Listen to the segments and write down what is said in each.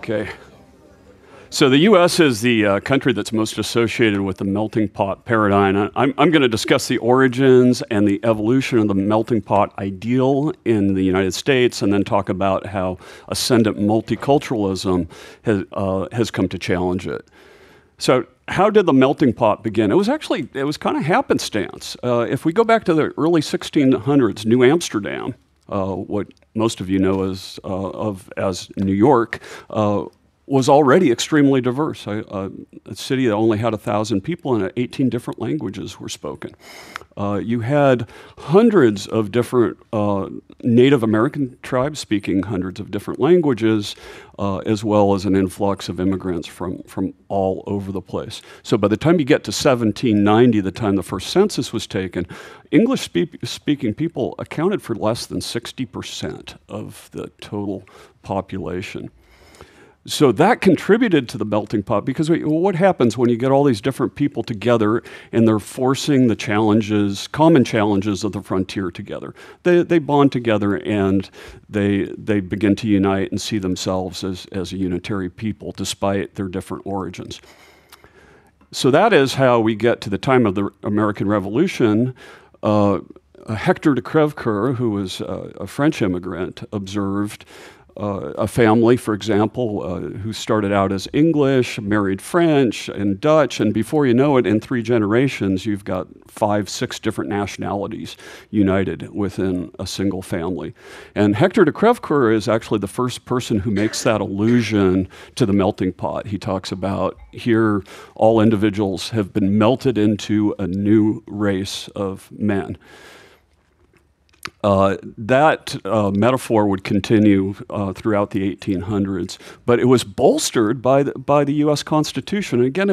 Okay. So the U.S. is the country that's most associated with the melting pot paradigm. I'm going to discuss the origins and the evolution of the melting pot ideal in the United States, and then talk about how ascendant multiculturalism has come to challenge it. So how did the melting pot begin? It was kind of happenstance. If we go back to the early 1600s, New Amsterdam, what most of you know as New York, was already extremely diverse. A city that only had 1,000 people and 18 different languages were spoken. You had hundreds of different Native American tribes speaking hundreds of different languages, as well as an influx of immigrants from all over the place. So by the time you get to 1790, the time the first census was taken, English-speaking people accounted for less than 60% of the total population. So that contributed to the melting pot, because what happens when you get all these different people together and they're forcing the common challenges of the frontier together? They bond together and they begin to unite and see themselves as a unitary people despite their different origins. So that is how we get to the time of the American Revolution. Hector de Crèvecoeur, who was a French immigrant, observed a family, for example, who started out as English, married French and Dutch, and before you know it, in 3 generations, you've got 5, 6 different nationalities united within a single family. And Hector de Crèvecoeur is actually the first person who makes that allusion to the melting pot. He talks about here all individuals have been melted into a new race of men. That metaphor would continue throughout the 1800s, but it was bolstered by the U.S. Constitution. And again,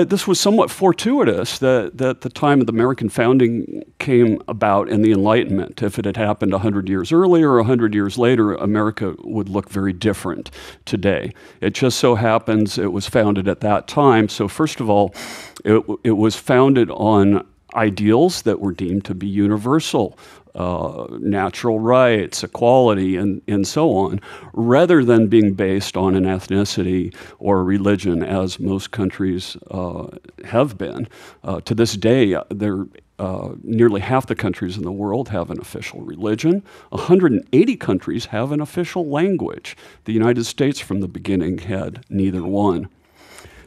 this was somewhat fortuitous that the time of the American founding came about in the Enlightenment. If it had happened 100 years earlier or 100 years later, America would look very different today. It just so happens it was founded at that time. So first of all, it was founded on ideals that were deemed to be universal. Natural rights, equality, and so on, rather than being based on an ethnicity or religion, as most countries have been. To this day, nearly half the countries in the world have an official religion. 180 countries have an official language. The United States, from the beginning, had neither one.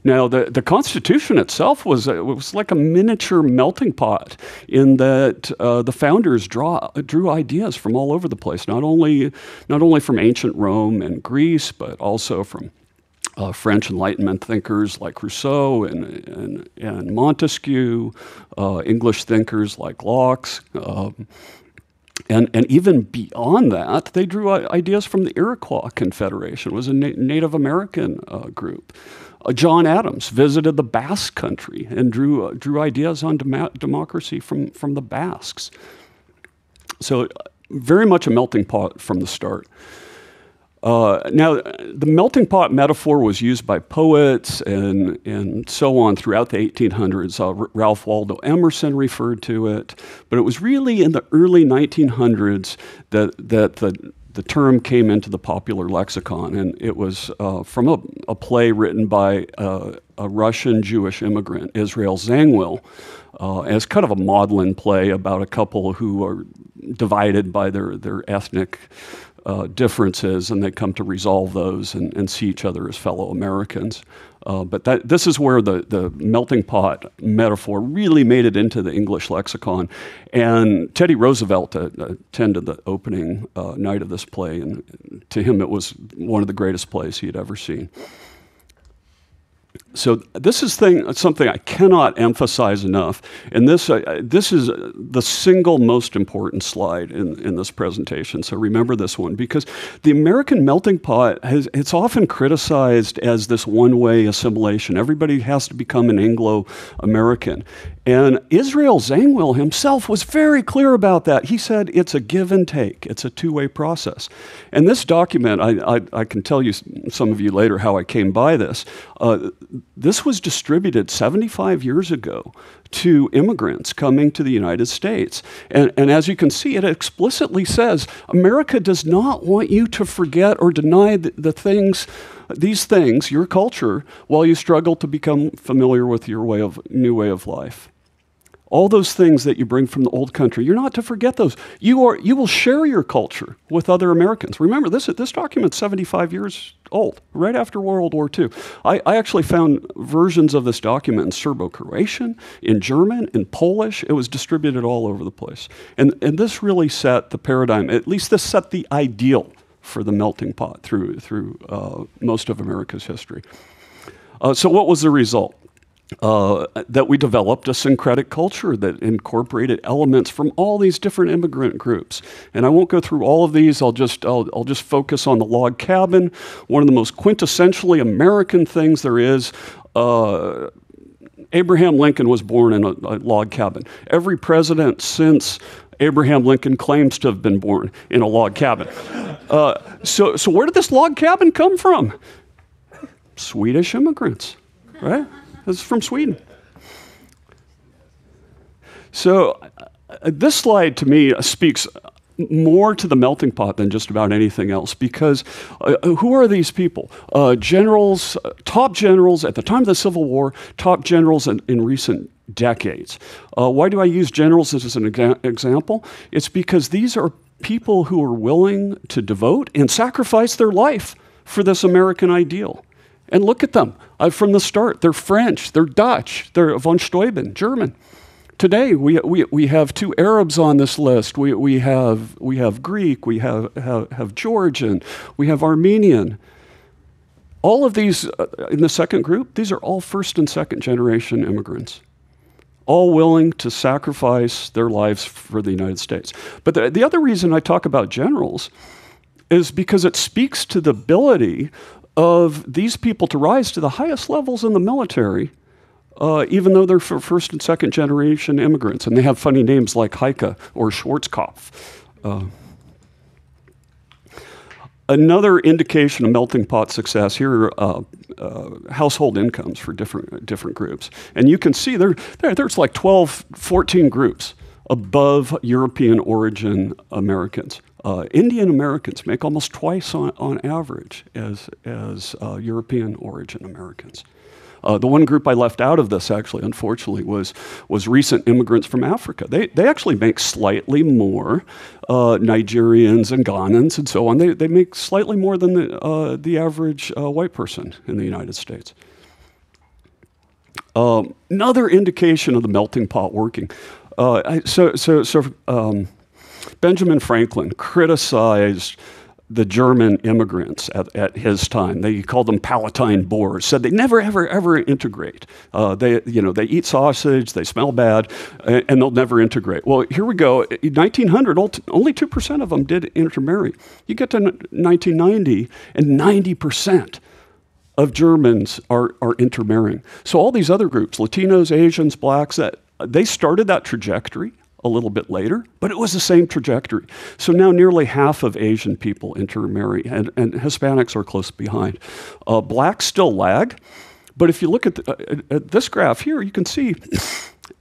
Now, the Constitution itself was like a miniature melting pot in that the founders drew ideas from all over the place, not only from ancient Rome and Greece, but also from French Enlightenment thinkers like Rousseau and Montesquieu, English thinkers like Locke. And even beyond that, they drew ideas from the Iroquois Confederation. It was a Native American group. John Adams visited the Basque country and drew ideas on democracy from the Basques. So very much a melting pot from the start. Now, the melting pot metaphor was used by poets and so on throughout the 1800s. Ralph Waldo Emerson referred to it, but it was really in the early 1900s that the term came into the popular lexicon, and it was from a play written by a Russian Jewish immigrant, Israel Zangwill, as kind of a maudlin play about a couple who are divided by their ethnic differences, and they come to resolve those and see each other as fellow Americans. But this is where the melting pot metaphor really made it into the English lexicon. And Teddy Roosevelt attended the opening night of this play, and to him it was one of the greatest plays he had ever seen. So this is something I cannot emphasize enough, and this is the single most important slide in this presentation, so remember this one, because the American melting pot it's often criticized as this one-way assimilation. Everybody has to become an Anglo-American, and Israel Zangwill himself was very clear about that. He said it's a give and take. It's a two-way process. And this document, I can tell you, some of you later, how I came by this. This was distributed 75 years ago to immigrants coming to the United States. And as you can see, it explicitly says, America does not want you to forget or deny the things these things, your culture, while you struggle to become familiar with your new way of life. All those things that you bring from the old country, you're not to forget those. You will share your culture with other Americans. Remember, this document's 75 years old, right after World War II. I actually found versions of this document in Serbo-Croatian, in German, in Polish. It was distributed all over the place. And this really set the paradigm, at least this set the ideal for the melting pot through most of America's history. So what was the result? That we developed a syncretic culture that incorporated elements from all these different immigrant groups. And I won't go through all of these. I'll just focus on the log cabin. One of the most quintessentially American things there is. Abraham Lincoln was born in a log cabin. Every president since Abraham Lincoln claims to have been born in a log cabin. So where did this log cabin come from? Swedish immigrants, right? It's from Sweden. So this slide to me speaks more to the melting pot than just about anything else, because who are these people? Generals, top generals at the time of the Civil War, top generals in recent decades. Why do I use generals as an example? It's because these are people who are willing to devote and sacrifice their life for this American ideal. And look at them from the start. They're French, they're Dutch, they're von Steuben, German. Today, we have 2 Arabs on this list. We have Greek, we have Georgian, we have Armenian. All of these in the second group, these are all first and second generation immigrants, all willing to sacrifice their lives for the United States. But the other reason I talk about generals is because it speaks to the ability of these people to rise to the highest levels in the military, even though they're first and second generation immigrants, and they have funny names like Heike or Schwarzkopf. Another indication of melting pot success here are household incomes for different groups. And you can see there's like 12, 14 groups above European origin Americans. Indian Americans make almost twice on average as European origin Americans. The one group I left out of this, actually, unfortunately, was recent immigrants from Africa. They actually make slightly more, Nigerians and Ghanans and so on. They make slightly more than the average white person in the United States. Another indication of the melting pot working. Benjamin Franklin criticized the German immigrants at his time. They called them Palatine Boers, said they never, ever integrate. They eat sausage, they smell bad, and they'll never integrate. Well, here we go. In 1900, only 2% of them did intermarry. You get to 1990, and 90% of Germans are intermarrying. So all these other groups, Latinos, Asians, Blacks, they started that trajectory a little bit later, but it was the same trajectory. So now nearly half of Asian people intermarry, and Hispanics are close behind. Blacks still lag, but if you look at this graph here, you can see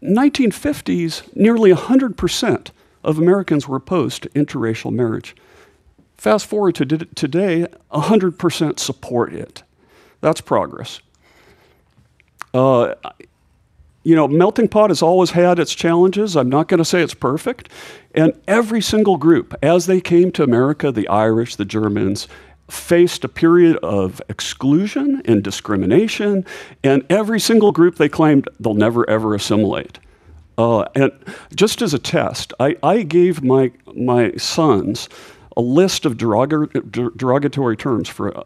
1950s, nearly 100% of Americans were opposed to interracial marriage. Fast forward to today, 100% support it. That's progress. Melting pot has always had its challenges. I'm not going to say it's perfect. And every single group, as they came to America, the Irish, the Germans, faced a period of exclusion and discrimination. And every single group, they claimed they'll never, ever assimilate. And just as a test, I gave my sons a list of derogatory terms for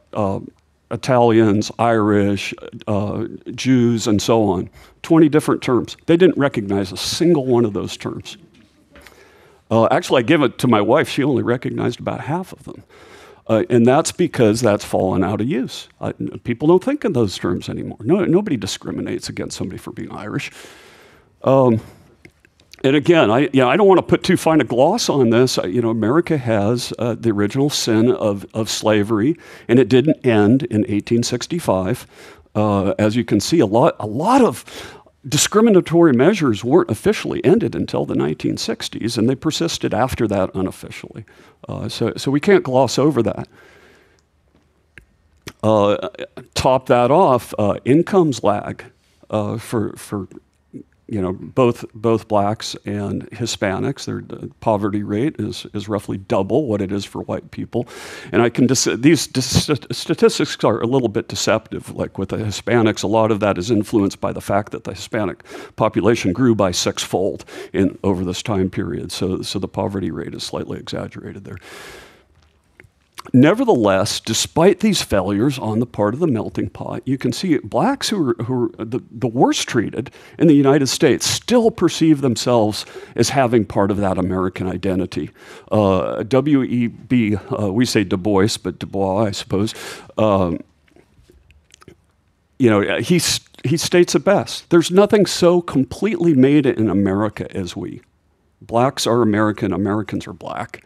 Italians, Irish, Jews, and so on. 20 different terms. They didn't recognize a single one of those terms. Actually, I gave it to my wife. She only recognized about half of them. And that's because that's fallen out of use. People don't think in those terms anymore. Nobody discriminates against somebody for being Irish. And again, I don't want to put too fine a gloss on this. America has the original sin of slavery, and it didn't end in 1865. As you can see, a lot of discriminatory measures weren't officially ended until the 1960s, and they persisted after that unofficially. So we can't gloss over that. Top that off, incomes lag for both blacks and Hispanics. The poverty rate is roughly double what it is for white people, and these statistics are a little bit deceptive. Like with the Hispanics, a lot of that is influenced by the fact that the Hispanic population grew by sixfold over this time period. So the poverty rate is slightly exaggerated there. Nevertheless, despite these failures on the part of the melting pot, you can see blacks who are the worst treated in the United States still perceive themselves as having part of that American identity. W.E.B., we say Du Bois, but Du Bois, I suppose, he states it best. There's nothing so completely made in America as we. Blacks are American, Americans are black.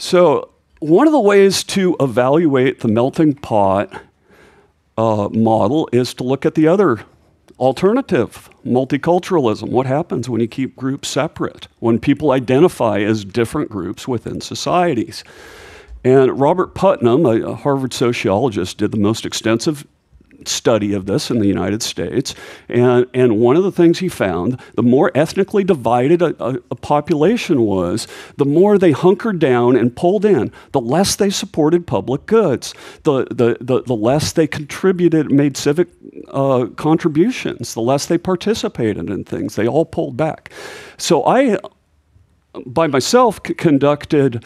So one of the ways to evaluate the melting pot model is to look at the other alternative, multiculturalism. What happens when you keep groups separate, when people identify as different groups within societies? And Robert Putnam, a Harvard sociologist, did the most extensive study of this in the United States, and one of the things he found, the more ethnically divided a population was, the more they hunkered down and pulled in, the less they supported public goods, the less they contributed, made civic contributions, the less they participated in things. They all pulled back. So I, by myself, conducted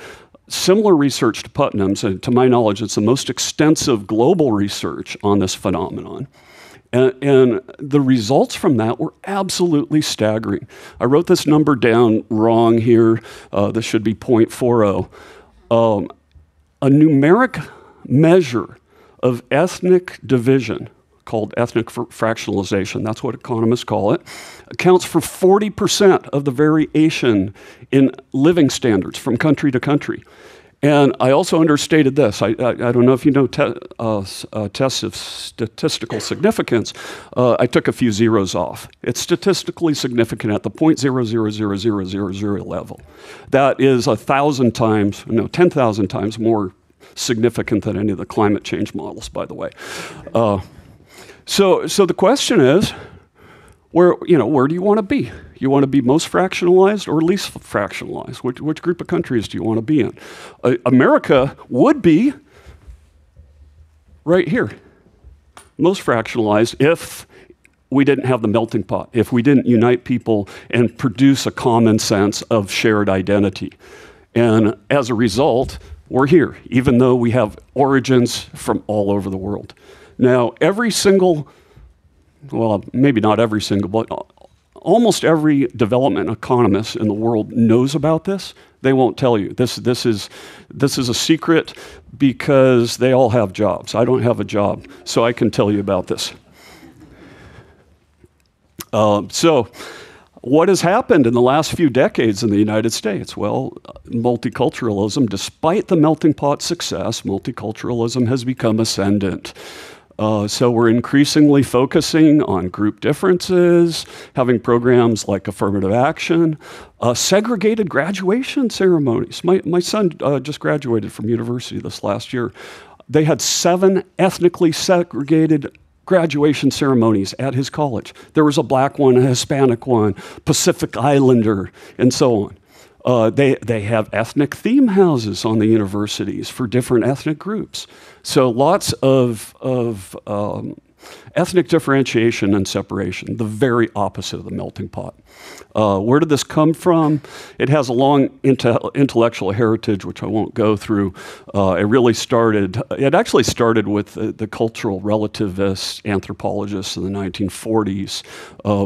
similar research to Putnam's, and to my knowledge, it's the most extensive global research on this phenomenon. And the results from that were absolutely staggering. I wrote this number down wrong here. This should be 0.40. A numeric measure of ethnic division, called ethnic fractionalization, that's what economists call it, accounts for 40% of the variation in living standards from country to country. And I also understated this. I don't know if you know tests of statistical significance. I took a few zeros off. It's statistically significant at the 0.000000 level. That is 10,000 times more significant than any of the climate change models, by the way. So the question is, where do you want to be? You want to be most fractionalized or least fractionalized? Which group of countries do you want to be in? America would be right here, most fractionalized, if we didn't have the melting pot, if we didn't unite people and produce a common sense of shared identity. And as a result, we're here, even though we have origins from all over the world. Now, every single, well, maybe not every single, but almost every development economist in the world knows about this. They won't tell you. This is a secret because they all have jobs. I don't have a job, so I can tell you about this. So what has happened in the last few decades in the United States? Well, multiculturalism, despite the melting pot success, multiculturalism has become ascendant. So we're increasingly focusing on group differences, having programs like affirmative action, segregated graduation ceremonies. My son just graduated from university this last year. They had 7 ethnically segregated graduation ceremonies at his college. There was a black one, a Hispanic one, Pacific Islander, and so on. They have ethnic theme houses on the universities for different ethnic groups. So lots of ethnic differentiation and separation, the very opposite of the melting pot. Where did this come from? It has a long intellectual heritage, which I won't go through. It actually started with the cultural relativist anthropologists in the 1940s,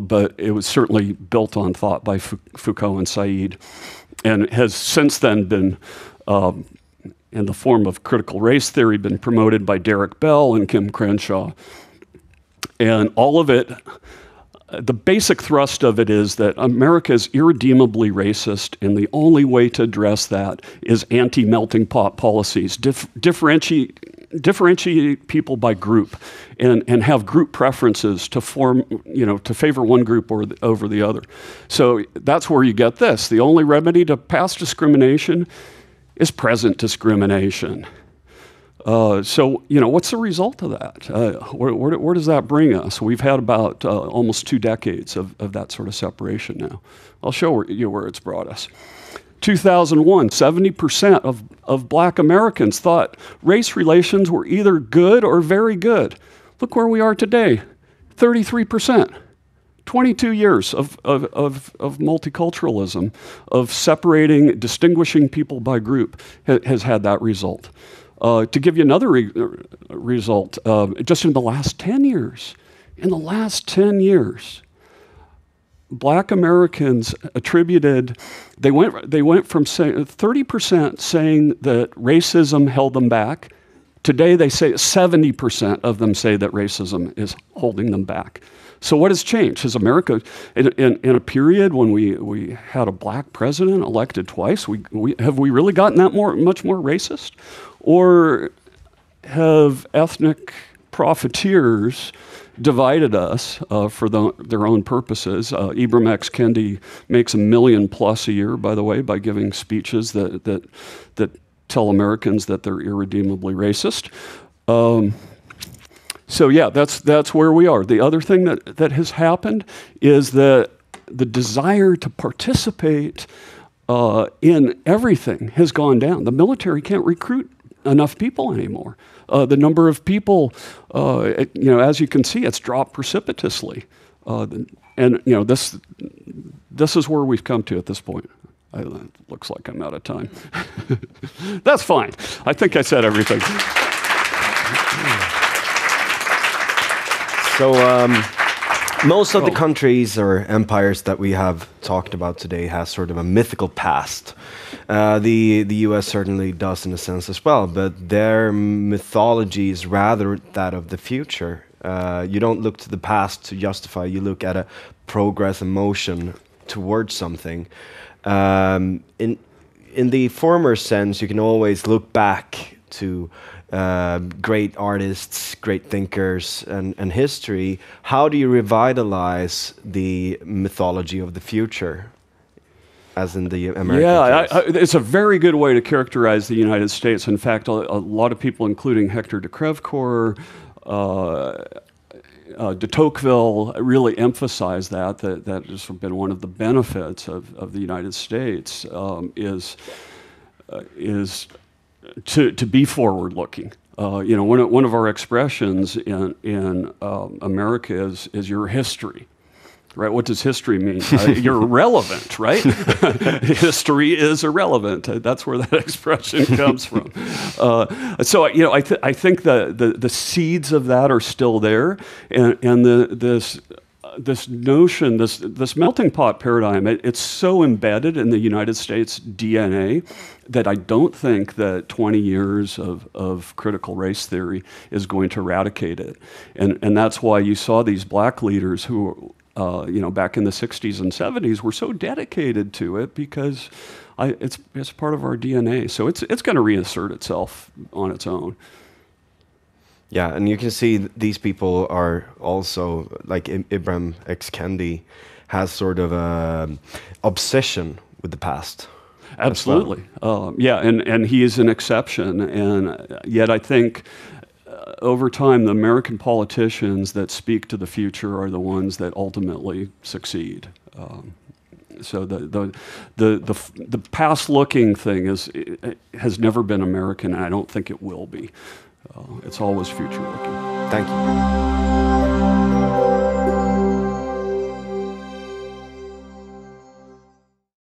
but it was certainly built on thought by Foucault and Said, and has since then been, in the form of critical race theory, been promoted by Derek Bell and Kim Crenshaw. And all of it, the basic thrust of it is that America is irredeemably racist, and the only way to address that is anti-melting pot policies, differentiate people by group, and have group preferences to form, to favor one group over the other. So that's where you get this. The only remedy to past discrimination is present discrimination. So, you know, what's the result of that? Where does that bring us? We've had about almost 2 decades of that sort of separation now. I'll show you where it's brought us. 2001, 70% of black Americans thought race relations were either good or very good. Look where we are today, 33%. 22 years of multiculturalism, of separating, distinguishing people by group has had that result. To give you another result, just in the last 10 years, black Americans attributed, they went from 30% saying that racism held them back. Today they say 70% of them say that racism is holding them back. So what has changed? Has America, in a period when we had a black president elected twice, have we really gotten that much more racist? Or have ethnic profiteers divided us for their own purposes? Ibram X. Kendi makes $1 million+ a year, by the way, by giving speeches that tell Americans that they're irredeemably racist. So yeah, that's where we are. The other thing that has happened is that the desire to participate in everything has gone down. The military can't recruit enough people anymore. The number of people, you know, as you can see, it's dropped precipitously. And you know, this is where we've come to at this point. It looks like I'm out of time. That's fine. I think I said everything. So most of the countries or empires that we have talked about today has sort of a mythical past. The US certainly does in a sense as well, but their mythology is rather that of the future. You don't look to the past to justify, you look at a progress and motion towards something. In the former sense, you can always look back to great artists, great thinkers, and history. How do you revitalize the mythology of the future, as in the American case? It's a very good way to characterize the United States. In fact, a lot of people, including Hector de Crevecoeur, de Tocqueville, really emphasize that has been one of the benefits of the United States, is to be forward-looking. You know, one of our expressions in America is your history, right? What does history mean? You're irrelevant, right? History is irrelevant. That's where that expression comes from. So you know, I think the seeds of that are still there, and this notion, this melting pot paradigm, it's so embedded in the United States DNA that I don't think that 20 years of critical race theory is going to eradicate it. And that's why you saw these black leaders who, you know, back in the 60s and 70s were so dedicated to it because it's part of our DNA. So it's going to reassert itself on its own. Yeah, and you can see these people are also, like Ibram X. Kendi, has sort of an obsession with the past. Absolutely. Well. Yeah, and he is an exception. And yet I think over time, the American politicians that speak to the future are the ones that ultimately succeed. So the past-looking thing has never been American, and I don't think it will be. It's always future-looking. Thank you.